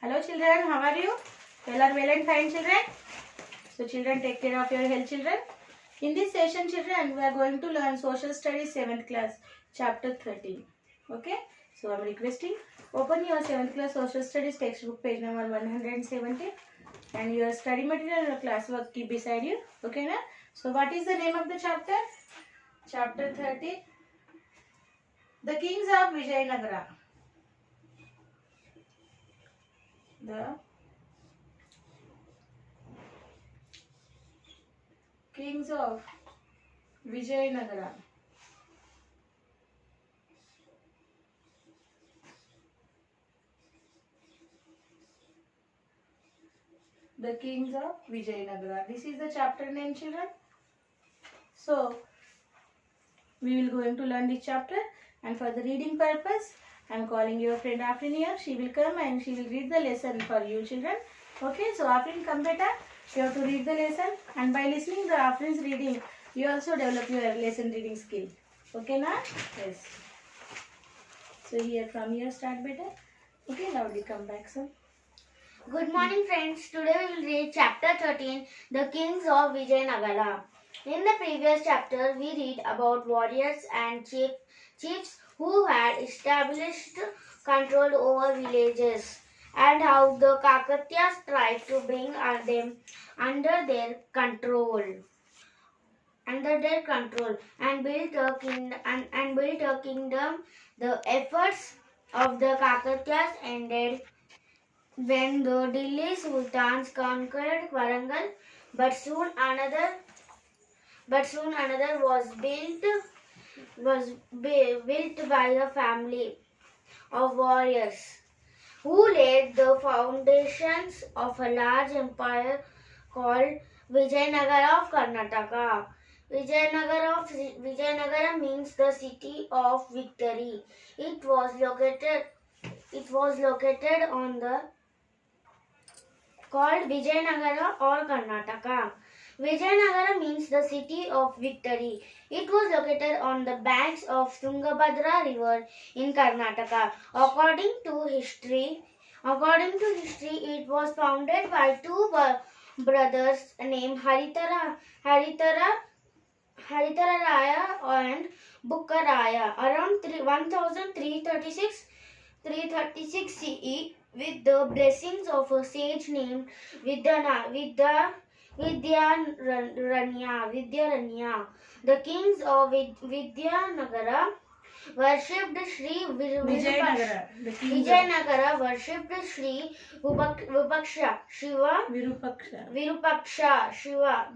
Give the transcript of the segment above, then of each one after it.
Hello children, how are you? You all are well and fine children? So children, take care of your health children. In this session children, we are going to learn Social Studies 7th class, chapter 13. Okay? So I am requesting, open your 7th class Social Studies textbook page number 170 and your study material and your classwork keep beside you. Okay na? So what is the name of the chapter? Chapter 13. The Kings of Vijayanagara. The Kings of Vijayanagara. The Kings of Vijayanagara. This is the chapter name children. So we will going to learn this chapter, and for the reading purpose I am calling your friend Afrin here. She will come and she will read the lesson for you children. Okay, so Afrin, come beta. You have to read the lesson, and by listening the Afrin's reading you also develop your lesson reading skill. Okay na? Yes. So here from here start beta. Okay, now we come back some. Good morning friends. Today we will read chapter 13, The Kings of Vijayanagara. In the previous chapter we read about warriors and chiefs who had established control over villages and how the Kakatiyas tried to bring them under their control and built a kingdom. The efforts of the Kakatiyas ended when the Delhi Sultans conquered Warangal, but soon another was built by a family of warriors who laid the foundations of a large empire called Vijayanagara of Karnataka. Vijayanagara means the city of victory. It was located on the called Vijayanagara or Karnataka. Vijayanagara means the city of victory. It was located on the banks of Tungabhadra river in Karnataka. According to history, it was founded by two brothers named Haritara Raya and Bukkaraya around 1336 CE. With the blessings of a sage named Vidyaranya. The kings of Vijayanagara worshipped Sri Vijayanagara worshipped Sri Virupaksha Shiva.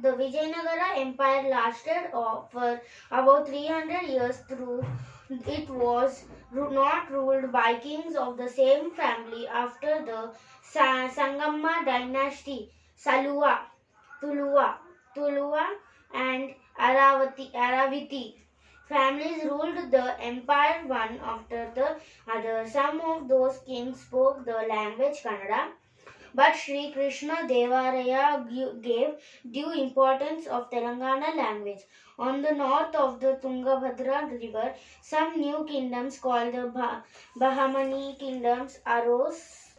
The Vijayanagara Empire lasted for about 300 years through. It was not ruled by kings of the same family after the Sangamma dynasty. Tuluva and Aravati families ruled the empire one after the other. Some of those kings spoke the language Kannada, but Sri Krishna Devaraya gave due importance of Telangana language. On the north of the Tungabhadra river, some new kingdoms called the Bahamani kingdoms arose.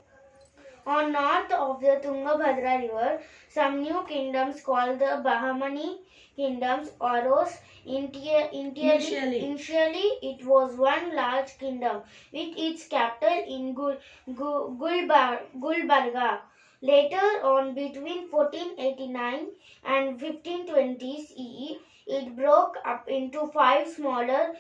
On north of the Tungabhadra river, some new kingdoms called the Bahamani kingdoms arose. Initially, it was one large kingdom with its capital in Gulbarga. Later on, between 1489 and 1520 CE, it broke up into 5 smaller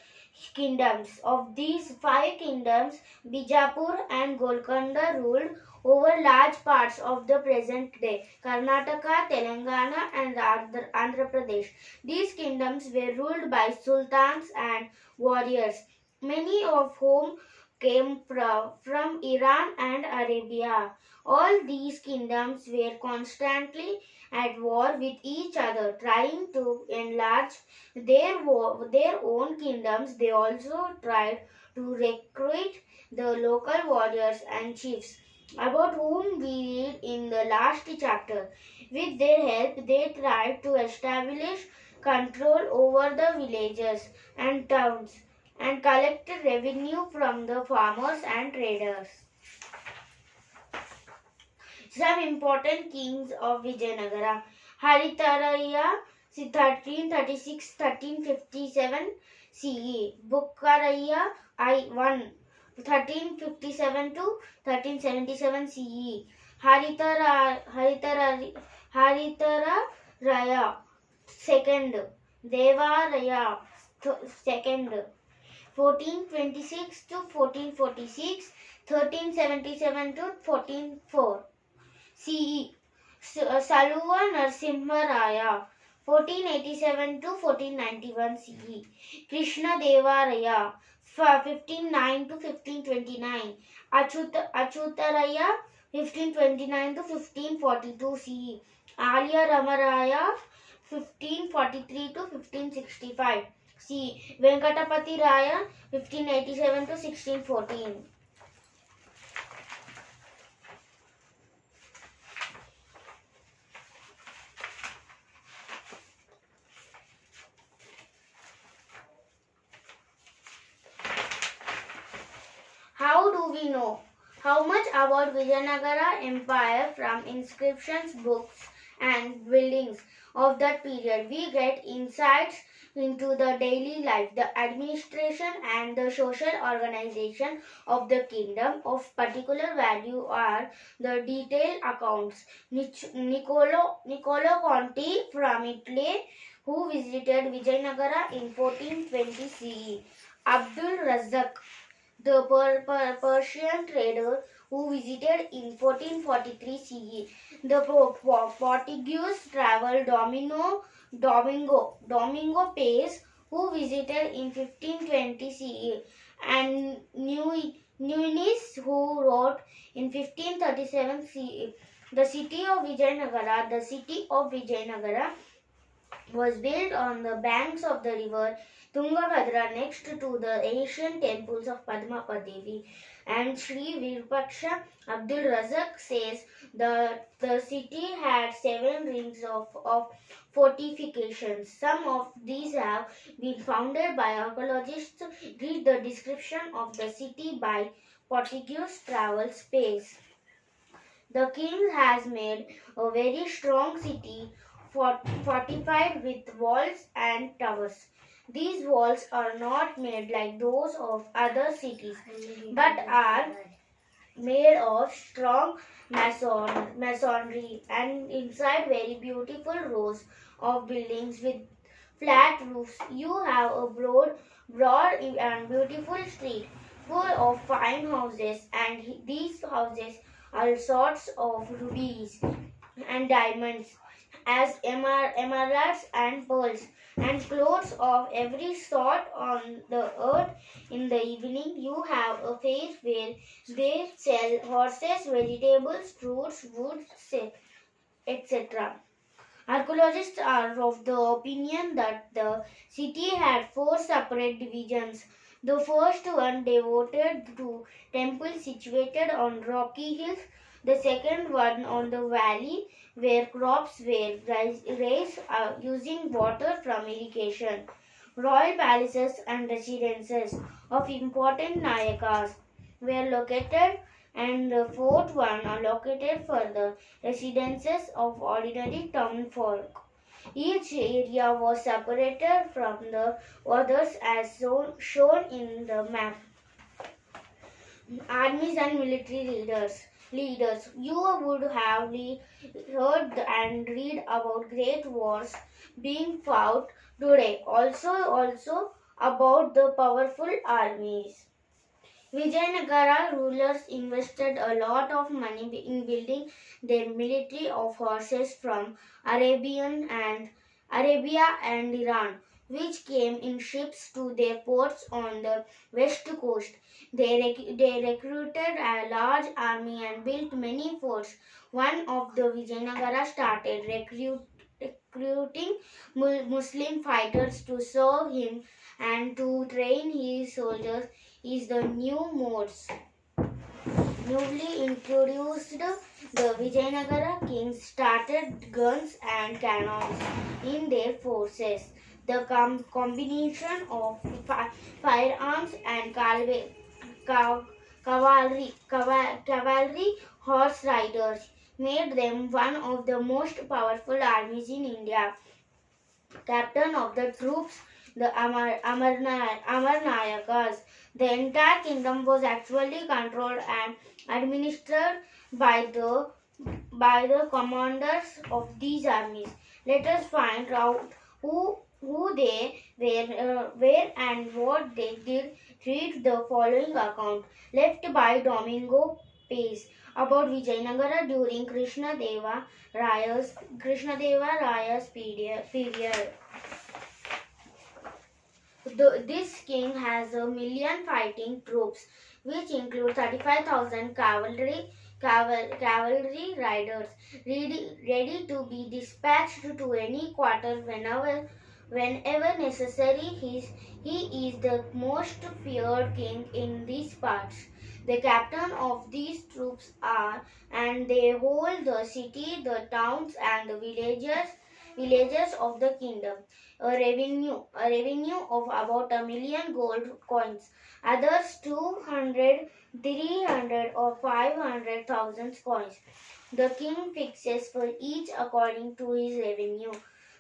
kingdoms. Of these 5 kingdoms, Bijapur and Golconda ruled over large parts of the present day Karnataka, Telangana and Andhra Pradesh. These kingdoms were ruled by sultans and warriors, many of whom came from Iran and Arabia. All these kingdoms were constantly at war with each other, trying to enlarge their own kingdoms. They also tried to recruit the local warriors and chiefs, about whom we read in the last chapter. With their help, they tried to establish control over the villages and towns and collect revenue from the farmers and traders. Some important kings of Vijayanagara. Haritaraya 1336-1357 CE. Bukkaraya I 1357 to 1377 CE. Haritaraya second. Devaraya second. 1426 to 1446, 1377 to 1404 CE. Saluva Narasimha Raya 1487 to 1491 CE. Krishna Deva Raya 1509 to 1529. Achutaraya 1529 to 1542 CE. Alya Ramaraya 1543 to 1565 CE. Venkatapati Raya 1587 to 1614. How do we know how much about Vijayanagara Empire from inscriptions, books and buildings of that period? We get insights into the daily life, the administration and the social organization of the kingdom. Of particular value are the detailed accounts. Niccolo Conti from Italy, who visited Vijayanagara in 1420 CE. Abdul Razzaq, the Persian trader who visited in 1443 CE. The Portuguese travel Domingo Pace, who visited in 1520 CE, and Nunes, who wrote in 1537 CE. The city of Vijayanagara was built on the banks of the river Tungabhadra next to the ancient temples of Padmapadevi and Sri Virupaksha. Abdul Razak says the city had 7 rings of fortifications. Some of these have been founded by archaeologists. Read the description of the city by Portuguese travel space. The king has made a very strong city fortified with walls and towers. These walls are not made like those of other cities, but are made of strong masonry, and inside very beautiful rows of buildings with flat roofs. You have a broad and beautiful street full of fine houses, and these houses are sorts of rubies and diamonds, as emeralds and pearls, and clothes of every sort on the earth. In the evening, you have a fair where they sell horses, vegetables, fruits, wood, etc. Archaeologists are of the opinion that the city had 4 separate divisions. The first one devoted to temples situated on rocky hills, the second one on the valley where crops were raised using water from irrigation. Royal palaces and residences of important Nayakas were located, and the fourth one are located for the residences of ordinary town folk. Each area was separated from the others as shown in the map. Armies and military leaders. You would have heard and read about great wars being fought today. Also about the powerful armies. Vijayanagara rulers invested a lot of money in building their military of horses from Arabia and Iran, which came in ships to their ports on the west coast. They recruited a large army and built many forts. One of the Vijayanagara started recruiting Muslim fighters to serve him and to train his soldiers is the newly introduced. The Vijayanagara kings started guns and cannons in their forces. The combination of firearms and cavalry, horse riders, made them one of the most powerful armies in India. Captain of the troops, the Amarnayakas. The entire kingdom was actually controlled and administered by the commanders of these armies. Let us find out who they were and what they did. Read the following account left by Domingo Pace about Vijayanagara during Krishnadeva Raya's period. This king has a million fighting troops, which include 35,000 cavalry riders, ready to be dispatched to any quarter whenever necessary. He is the most feared king in these parts. The captain of these troops are, and they hold the city, the towns, and the villages of the kingdom. A revenue of about 1 million gold coins. Others 200, 300, or 500,000 coins. The king fixes for each according to his revenue.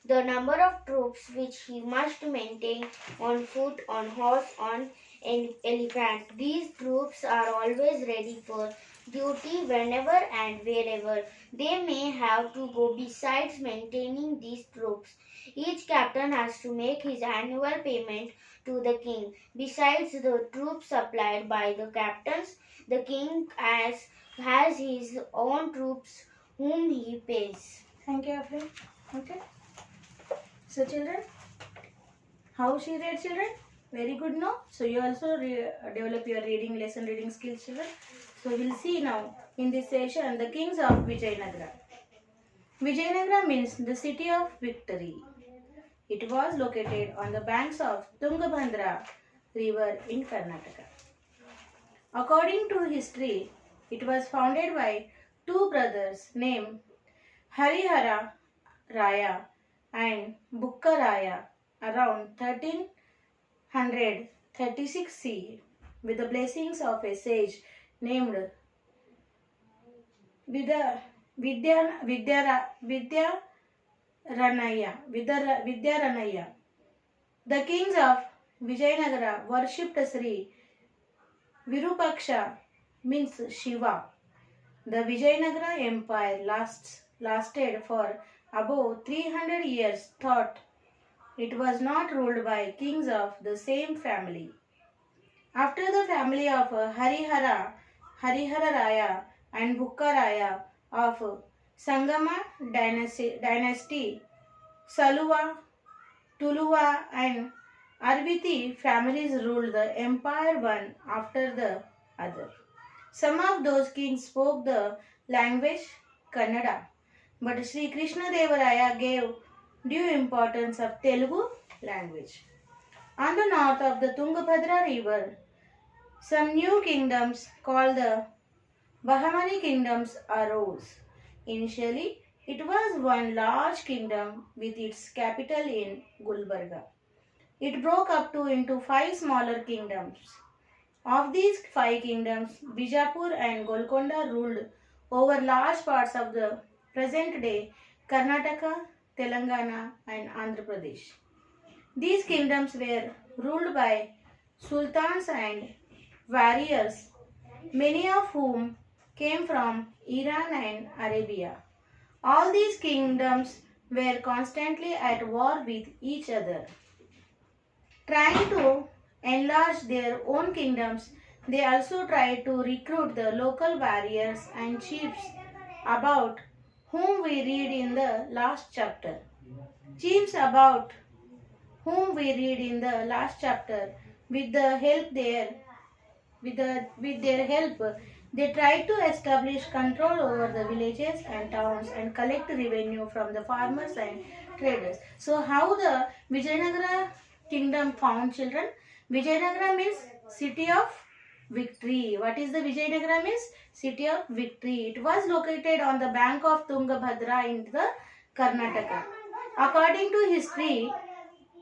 The number of troops which he must maintain on foot, on horse, on an elephant. These troops are always ready for duty whenever and wherever they may have to go. Besides maintaining these troops, each captain has to make his annual payment to the king. Besides the troops supplied by the captains, the king has his own troops whom he pays. Thank you, Afrin. Okay. So children, how she read, children? Very good, no? So you also develop your reading skills, children. So we'll see now in this session the kings of Vijayanagara. Vijayanagara means the city of victory. It was located on the banks of Tungabhadra river in Karnataka. According to history, it was founded by two brothers named Harihara Raya and Bukka Raya around 1336 CE with the blessings of a sage named Vidyaranaya. The kings of Vijayanagara worshipped Sri Virupaksha, means Shiva. The Vijayanagara Empire lasted for above 300 years. Thought it was not ruled by kings of the same family. After the family of Harihara Raya and Bukka Raya of Sangama dynasty, Saluva, Tuluva and Arviti families ruled the empire one after the other. Some of those kings spoke the language Kannada, but Sri Krishnadeva gave due importance of Telugu language. On the north of the Tungabhadra river, some new kingdoms called the Bahamani kingdoms arose. Initially, it was one large kingdom with its capital in Gulbarga. It broke up into 5 smaller kingdoms. Of these 5 kingdoms, Bijapur and Golconda ruled over large parts of the present-day Karnataka, Telangana and Andhra Pradesh. These kingdoms were ruled by sultans and warriors, many of whom came from Iran and Arabia. All these kingdoms were constantly at war with each other. Trying to enlarge their own kingdoms, they also tried to recruit the local warriors and chiefs about whom we read in the last chapter. Chiefs about whom we read in the last chapter, with their help, they tried to establish control over the villages and towns and collect revenue from the farmers and traders. So how the Vijayanagara kingdom found, children? Vijayanagara means city of victory. What is the Vijayanagara means? City of victory. It was located on the bank of Tungabhadra in the Karnataka. According to history,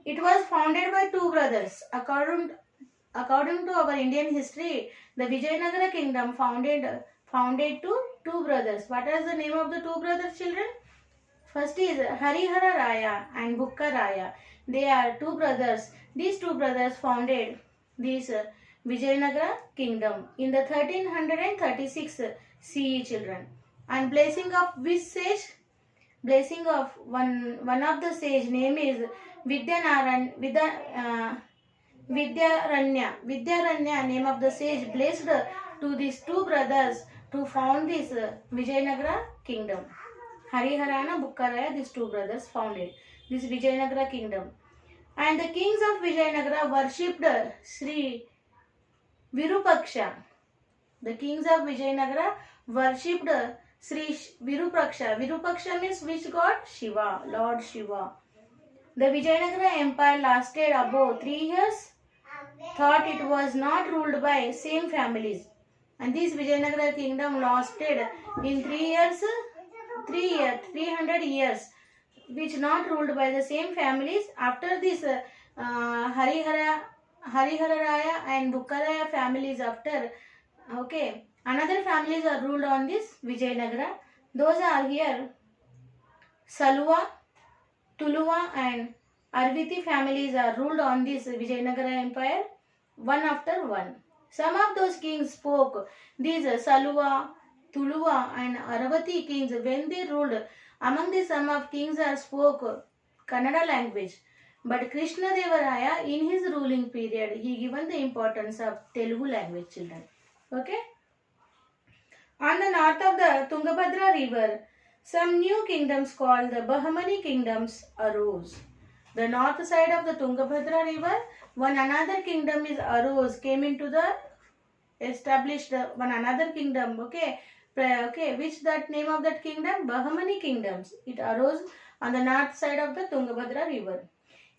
it was founded by two brothers. According to our Indian history, the Vijayanagara kingdom founded to two brothers. What is the name of the two brothers, children? First is Harihara Raya and Bukka Raya. They are two brothers. These two brothers founded this Vijayanagara kingdom in the 1336 CE, children. And blessing of which sage? Blessing of one of the sage name is Vidyaranya. Vidyaranya, name of the sage, blessed to these two brothers to found this Vijayanagara kingdom. Hariharana, Bukkaraya, these two brothers founded this Vijayanagara kingdom. And the kings of Vijayanagara worshipped Sri Virupaksha. The kings of Vijayanagara worshipped Sri Virupaksha. Virupaksha means which god? Shiva, Lord Shiva. The Vijayanagara empire lasted above 3 years. Thought it was not ruled by same families. And this Vijayanagara kingdom lasted in 300 years, which not ruled by the same families. After this Harihararaya and Bukkaraya families after, okay, another families are ruled on this Vijayanagara. Those are here Saluva, Tuluva and Arviti families are ruled on this Vijayanagara empire, one after one. Some of those kings spoke these Saluva, Tuluva and Aravati kings when they ruled. Among the some of kings are spoke Kannada language. But Krishna Devaraya in his ruling period he given the importance of Telugu language, children. Okay. On the north of the Tungabhadra river, some new kingdoms called the Bahmani kingdoms arose. The north side of the Tungabhadra river, one another kingdom is arose, came into the established one another kingdom. Okay, which that name of that kingdom? Bahmani kingdoms. It arose on the north side of the Tungabhadra river.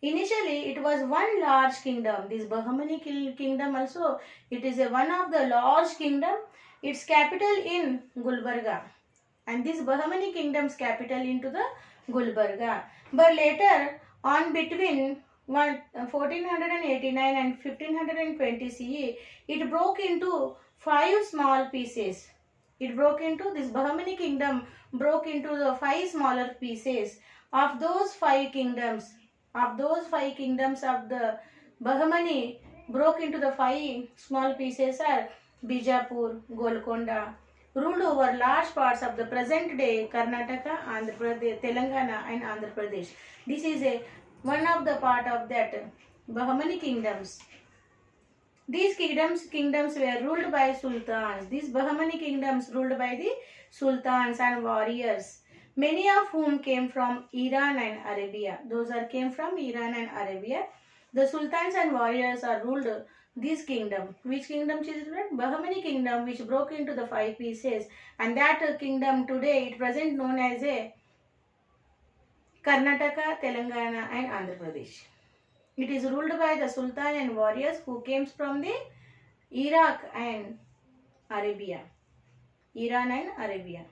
Initially, it was one large kingdom. This Bahmani kingdom also, it is one of the large kingdom. Its capital in Gulbarga. And this Bahmani kingdom's capital into the Gulbarga. But later on between 1489 and 1520 CE, it broke into 5 small pieces. It broke into this Bahmani kingdom broke into the 5 smaller pieces. Of those 5 kingdoms of the Bahmani broke into the 5 small pieces are Bijapur, Golconda, ruled over large parts of the present day Karnataka, Andhra Pradesh, Telangana and Andhra Pradesh. This is one of the part of that Bahmani kingdoms. These kingdoms were ruled by sultans. These Bahmani kingdoms ruled by the sultans and warriors, many of whom came from Iran and Arabia. Those are came from Iran and Arabia. The sultans and warriors are ruled this kingdom. Which kingdom, children? Bahmani kingdom, which broke into the 5 pieces, and that kingdom today it present known as a Karnataka, Telangana and Andhra Pradesh. It is ruled by the sultan and warriors who came from the Iraq and Arabia. Iran and Arabia.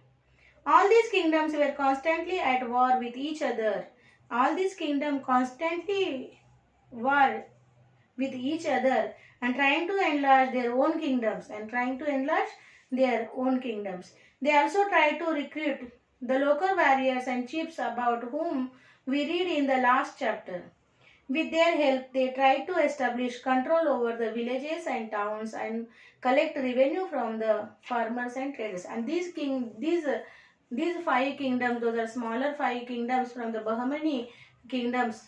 All these kingdoms were constantly at war with each other. All these kingdoms constantly war with each other and trying to enlarge their own kingdoms They also tried to recruit the local warriors and chiefs about whom we read in the last chapter. With their help, they tried to establish control over the villages and towns and collect revenue from the farmers and traders. And these 5 kingdoms, those are smaller 5 kingdoms from the Bahmani kingdoms.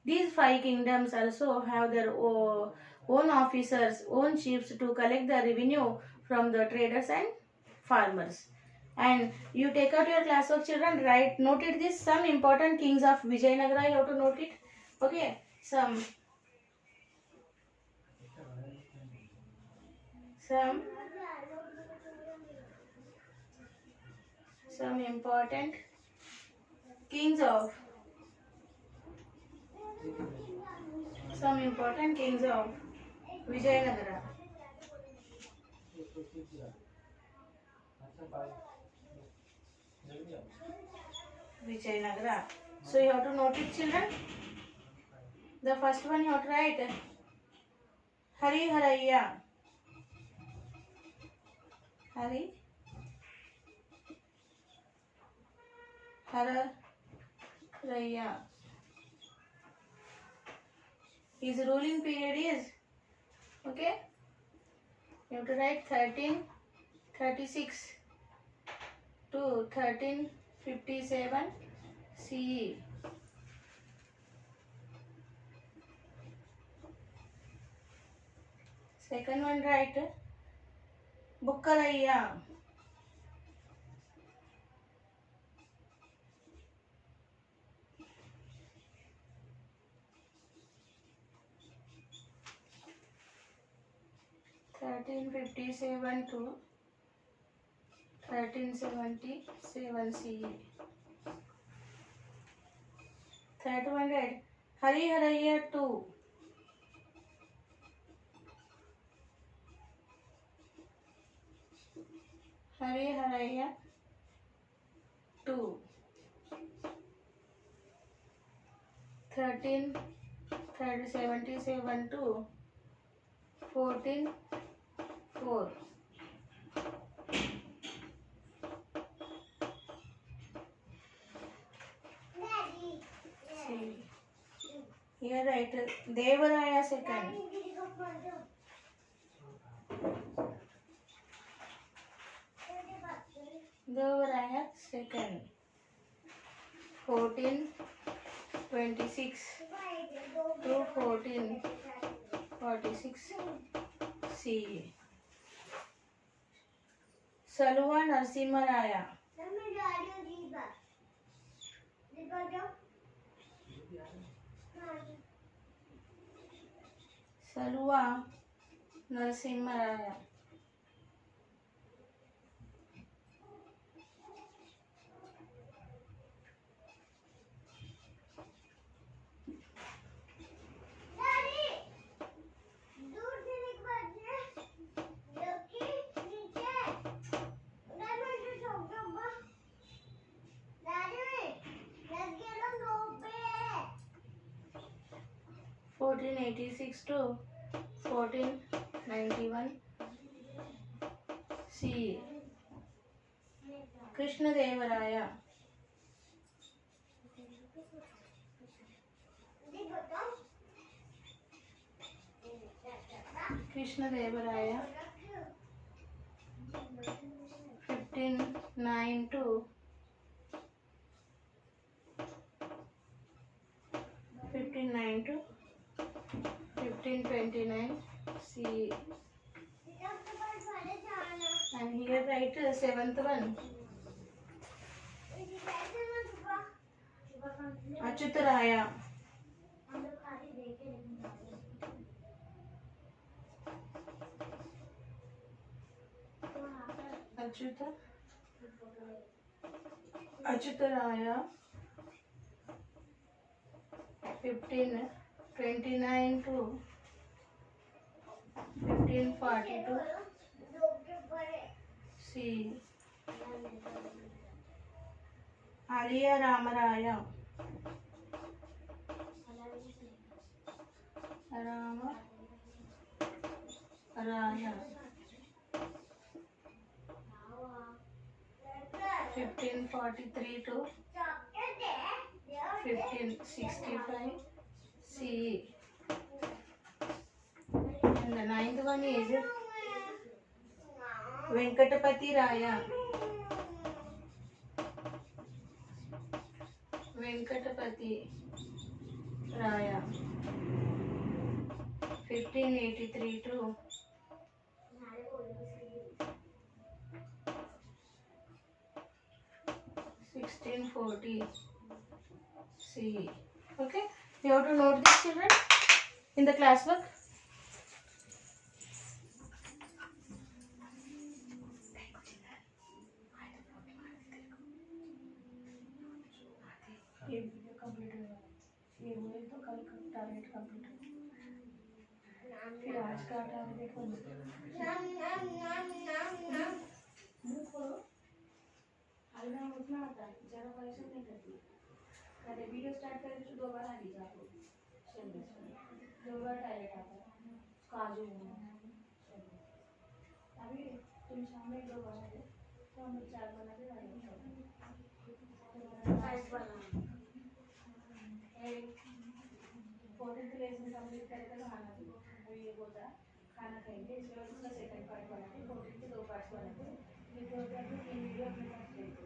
These 5 kingdoms also have their own officers, own chiefs to collect the revenue from the traders and farmers. And you take out your classwork, children, note it this, some important kings of Vijayanagara, you have to note it. Okay, some important kings of Vijayanagara. So you have to note it, children. The first one you have to write Hariharaya. Hararaya. His ruling period is, okay, you have to write 1336 to 1357 CE. Second one write Bukkaraya. Thirteen 57 to 1377 CE. Third one write Hariharaya 2. Hariharaya 2. 1377 to 1404. See. Here write Devaraya second. Devaraya second. 1426 to 1446 CE. Saluva Narasimharaya. Saluva Narasimharaya. Fourteen 86 to 1491 CE. Krishna Devaraya. Krishna Devaraya 1509 to 1529 CE. And here write seventh one Achyutaraya. Achyutaraya 1529 to 1542 CE. Aliya Ramaraya. Ramaraya 1543 to 1565 CE. And the ninth one is Venkatapati Raya. Venkatapati Raya 1583 to 1640 CE. Okay, you have to note this, children, in the classwork. ये video complete होगा, ये बोले तो कल का target complete होगा, फिर आज का टारगेट कंप्लीट मुंह खोलो, हल्ला उतना आता है, ज़्यादा परेशान नहीं करती, कल वीडियो स्टार्ट करें तो 2 बार आ लीजिए आपको, चलिए 2 बार टारगेट आता है, काजू अभी तुम शाम में 2 बार आ जाओ, तो हम 4 बना के ये बोलता खाना खाएंगे इसके बाद उसका सेकंड पार्ट बनाते 14 के 2 पार्ट्स बनाते क्योंकि होता है कि 3 वीडियो अपने पास लेते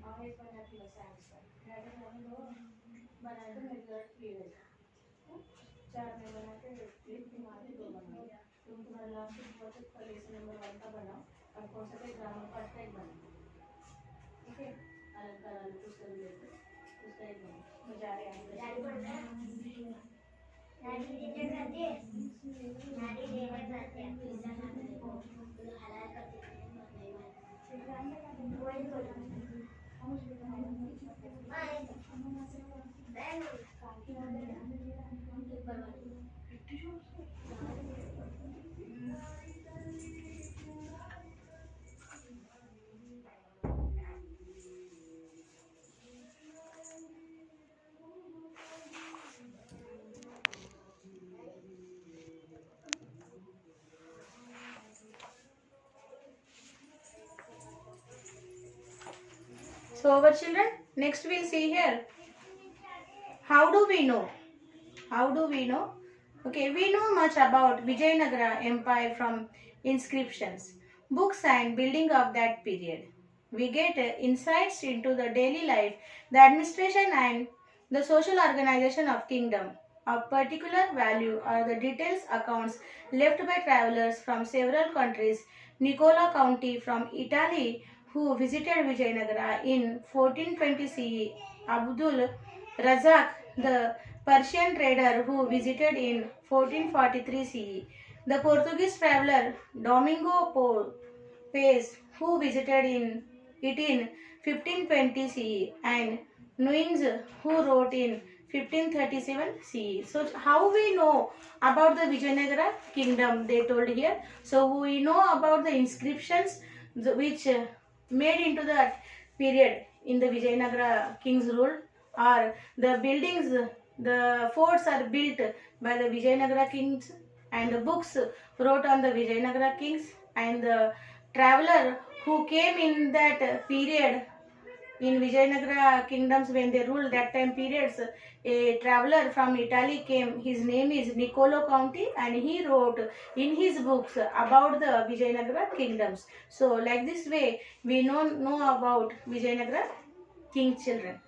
और इस बनाती है साइंस का मैं तो मम्मी को बनाए तो मेरे घर क्लियर है 4 में बनाते 1 तुम्हारे 2 बनाओ तुम तुम्हारा लास्ट बहुत लेसन नंबर 1 का बनाओ और कौन सा पे ग्रामर पार्ट का एक बनाओ ठीक है अलंकार वाले पुस्तक लेते उसका एक बनाओ मजा आ रहा है So our children, next we'll see here. How do we know? How do we know? Okay, we know much about Vijayanagara Empire from inscriptions, books and building of that period. We get insights into the daily life, the administration and the social organization of kingdom. Of particular value are the details accounts left by travelers from several countries. Nicola County from Italy who visited Vijayanagara in 1420 CE. Abdul Razak, the Persian trader who visited in 1443 CE. The Portuguese traveler Domingo Pais who visited it in 1520 CE and Nuins who wrote in 1537 CE. So how we know about the Vijayanagara kingdom they told here. So we know about the inscriptions which made into that period in the Vijayanagara king's rule, or the buildings, the forts are built by the Vijayanagara kings, and the books wrote on the Vijayanagara kings, and the traveler who came in that period in Vijayanagara kingdoms when they ruled that time periods, a traveler from Italy came. His name is Niccolo Conti, and he wrote in his books about the Vijayanagara kingdoms. So like this way we know about Vijayanagara king children.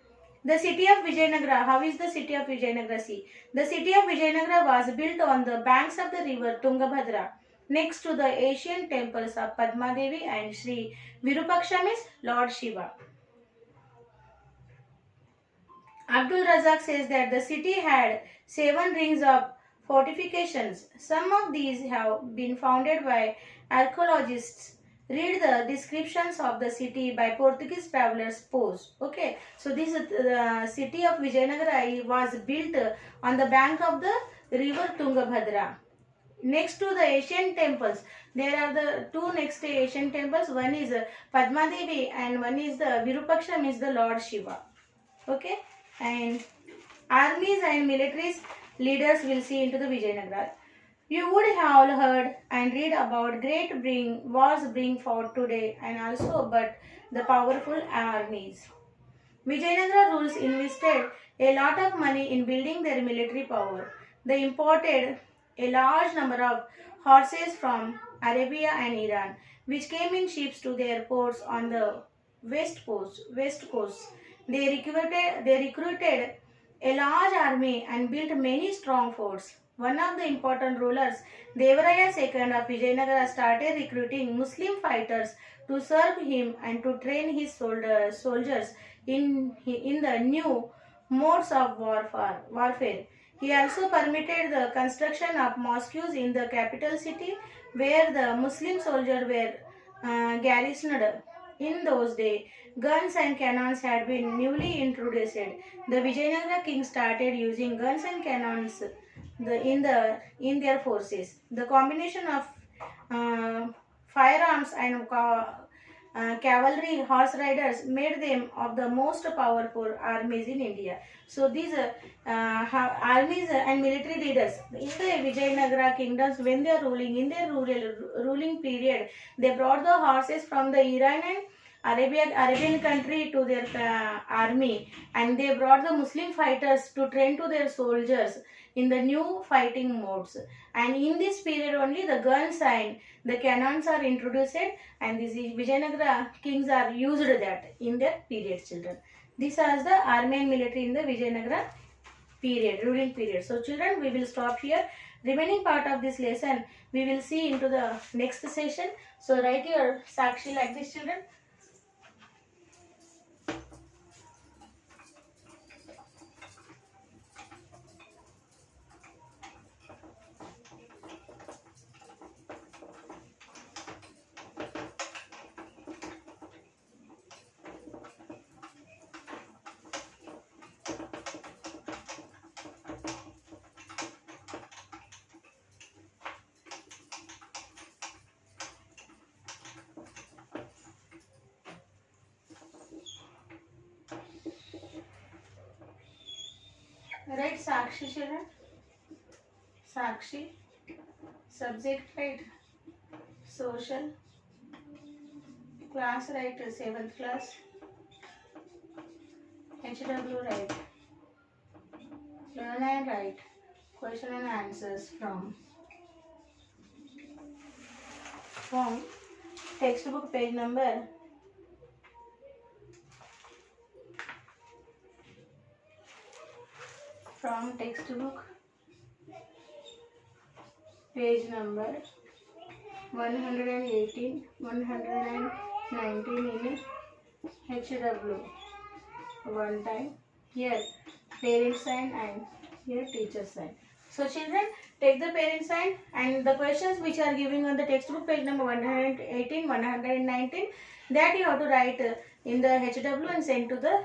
The city of Vijayanagara. How is the city of Vijayanagara? See, the city of Vijayanagara was built on the banks of the river Tungabhadra, next to the ancient temples of Padma Devi and Sri Virupaksha means Lord Shiva. Abdul Razak says that the city had 7 rings of fortifications. Some of these have been founded by archaeologists. Read the descriptions of the city by Portuguese travelers post. Okay, so this city of Vijayanagara was built on the bank of the river Tungabhadra. Next to the Asian temples, there are the 2 next Asian temples. One is Padma Devi and one is the Virupaksha means the Lord Shiva. Okay, and armies and military leaders will see into the Vijayanagara. You would have heard and read about great wars being fought today and also but the powerful armies. Vijayanagara rulers invested a lot of money in building their military power. They imported a large number of horses from Arabia and Iran, which came in ships to their ports on the west coast. They recruited a large army and built many strong forts. One of the important rulers, Devaraya II of Vijayanagara, started recruiting Muslim fighters to serve him and to train his soldiers in the new modes of warfare. He also permitted the construction of mosques in the capital city where the Muslim soldiers were garrisoned. In those days, guns and cannons had been newly introduced. The Vijayanagara king started using guns and cannons in their forces. The combination of firearms and cavalry horse riders made them of the most powerful armies in India. So these armies and military leaders in the Vijayanagara kingdoms, when they are ruling in their ruling period, they brought the horses from the Iran and Arabian country to their army, and they brought the Muslim fighters to train to their soldiers in the new fighting modes. And in this period only the guns and the cannons are introduced, and these Vijayanagara kings are used that in their period, children. This is the army and military in the Vijayanagara period, ruling period. So children, we will stop here. Remaining part of this lesson we will see into the next session. So write your Sakshi like this, children. Write Sakshi, children. Sakshi. Subject, right? Social. Class, right? 7th class. HW, right? Learn and write question and answers from textbook page number 118, 119 in HW. One time. Here parent sign and here teacher sign. So children, take the parent sign and the questions which are giving on the textbook page number 118, 119, that you have to write in the HW and send to the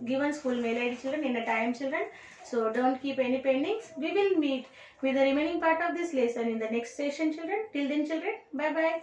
given school mail ID, children, in a time, children. So don't keep any pendings. We will meet with the remaining part of this lesson in the next session, children. Till then, children, bye bye.